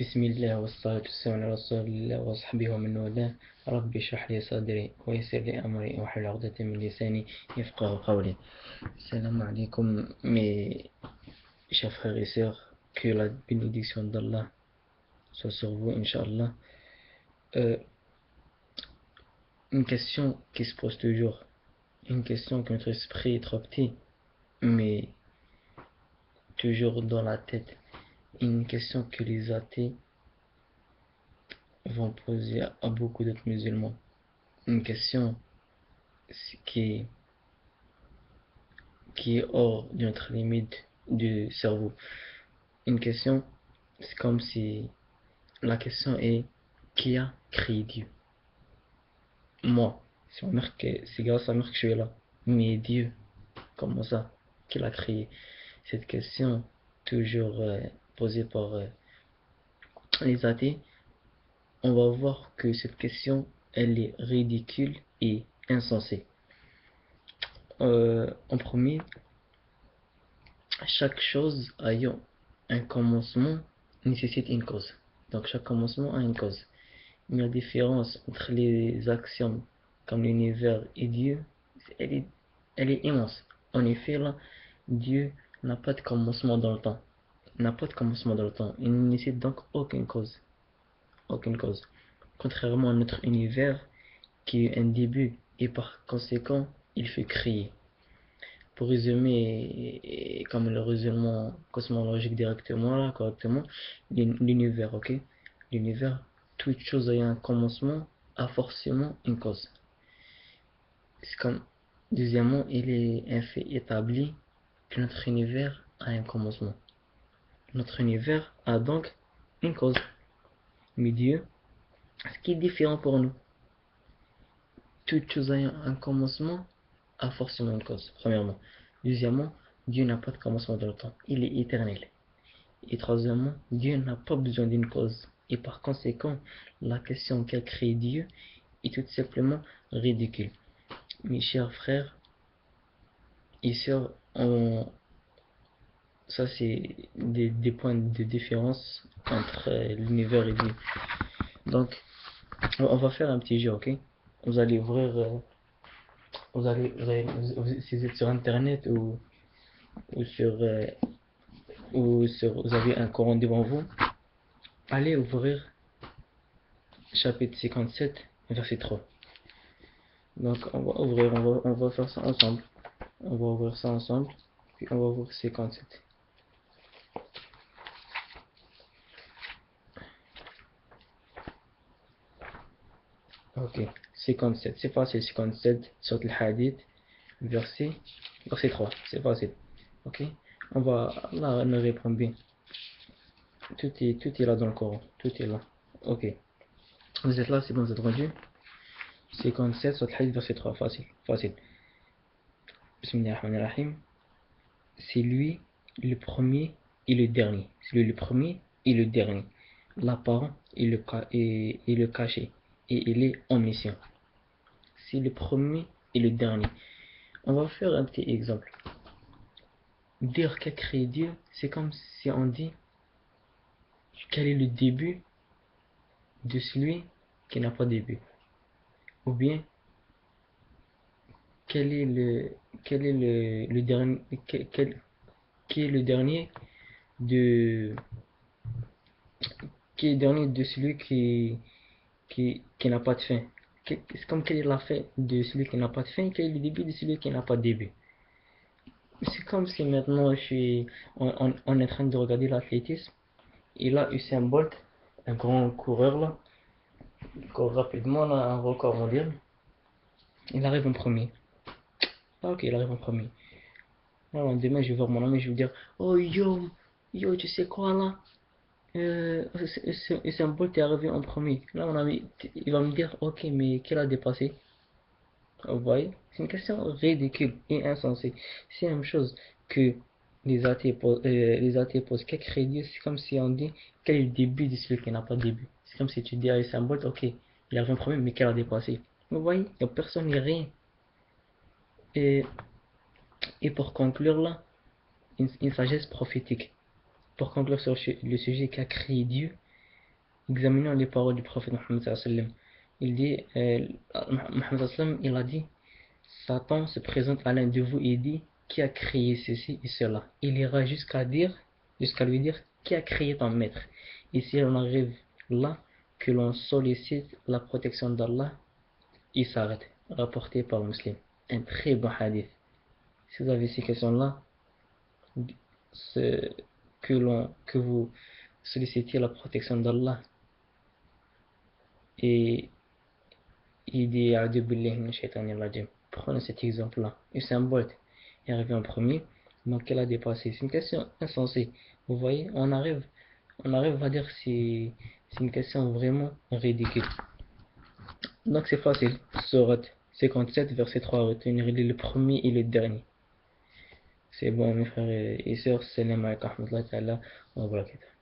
بسم الله والصلاة والسلام على رسول الله وصحبه ومن والاه. رب اشرح لي صدري ويسر لي أمري واحلل عقدة من لساني يفقه قولي. Salam alaikum mes chers frères et sœurs, que la bénédiction d'Allah soit sur vous, Inch'Allah. Euh, une question qui se pose toujours, une question que notre esprit est trop petit, mais toujours dans la tête, une question que les athées vont poser à beaucoup d'autres musulmans. Une question qui qui est hors de notre limite du cerveau. Une question, c'est comme si la question est qui a créé Dieu? Moi, c'est grâce à ma mère que je suis là. Mais Dieu, comment ça? Qui l'a créé? Cette question, toujours posée par les athées, on va voir que cette question, elle est ridicule et insensée. En premier, chaque chose ayant un commencement nécessite une cause. Donc chaque commencement a une cause. Mais la différence entre les axiomes comme l'univers et Dieu, elle est, elle est immense. En effet, là, Dieu n'a pas de commencement dans le temps. Il n'a pas de commencement dans le temps. Il ne nécessite donc aucune cause. Aucune cause. Contrairement à notre univers qui est un début et par conséquent, il fait créer. Pour résumer, comme le raisonnement cosmologique directement, là, correctement, l'univers, ok? L'univers, toute chose ayant un commencement a forcément une cause. C'est comme, deuxièmement, il est un fait établi que notre univers a un commencement. Notre univers a donc une cause. Mais Dieu, ce qui est différent pour nous, toute chose ayant un commencement a forcément une cause, premièrement. Deuxièmement, Dieu n'a pas de commencement dans le temps, il est éternel. Et troisièmement, Dieu n'a pas besoin d'une cause. Et par conséquent, la question qu'a créé Dieu est tout simplement ridicule. Mes chers frères et sœurs, ça c'est des points de différence entre l'univers et Dieu. Donc, on va faire un petit jeu, ok? Vous allez ouvrir, si vous êtes sur internet ou vous avez un Coran devant vous, allez ouvrir chapitre 57, verset 3. Donc on va faire ça ensemble. On va ouvrir ça ensemble, puis on va ouvrir 57. Ok, 57, c'est facile, 57, sur le hadith, verset 3, c'est facile. Ok, on va, là, on répond bien. Tout est là dans le Coran, tout est là. Ok, vous êtes là, c'est bon, vous êtes rendu. 57, sur le hadith, verset 3, facile, facile. Bismillahirrahmanirrahim. C'est lui le premier et le dernier. C'est lui le premier et le dernier. L'apparent et le caché. Et il est omniscient. C'est le premier et le dernier. On va faire un petit exemple. Dire qu'a créé Dieu, c'est comme si on dit quel est le début de celui qui n'a pas de début. Ou bien quel est le dernier, qui est le dernier de celui qui n'a pas de fin. C'est comme quelle est la fin de celui qui n'a pas de fin, quel est le début de celui qui n'a pas de début. C'est comme si maintenant on est en train de regarder l'athlétisme, et là Usain Bolt, un grand coureur là, il court rapidement là, un record mondial, il arrive en premier. Ah ok, il arrive en premier. Alors, demain je vais voir mon ami, je vais lui dire, oh yo, tu sais quoi là, Usain Bolt est arrivé en premier. Là mon ami, il va me dire, ok, mais qui l'a dépassé? Vous voyez, c'est une question ridicule et insensée. C'est la même chose que les athées posent quel crédit, c'est comme si on dit quel est le début de celui qui n'a pas de début. C'est comme si tu dis à Usain Bolt, ok, il a un problème, mais quel a dépassé. Vous voyez, il n'y a personne ni rien. Et, et pour conclure là, une sagesse prophétique. Pour conclure sur le sujet qu'a créé Dieu, Examinons les paroles du prophète Mohammed sallallahu alayhi wa sallam. Il dit, Mohammed sallallahu alayhi wa sallam, il a dit, Satan se présente à l'un de vous et dit, qui a créé ceci et cela? Il ira jusqu'à lui dire, qui a créé ton maître? Et si on arrive là, que l'on sollicite la protection d'Allah, il s'arrête. Rapporté par le musulman. Un très bon hadith. Si vous avez ces questions-là, que vous sollicitiez la protection d'Allah et il dit A'udhu billahi minash shaitanir rajim. Prenez cet exemple-là. Usain Bolt est arrivé en premier, donc il a dépassé. C'est une question insensée. Vous voyez, on arrive à dire si c'est une question vraiment ridicule. Donc c'est facile. Sourate 57, verset 3, retenir le premier et le dernier. C'est bon mes frères et sœurs. Salam alaikum wa rahmatullahi wa barakatuh.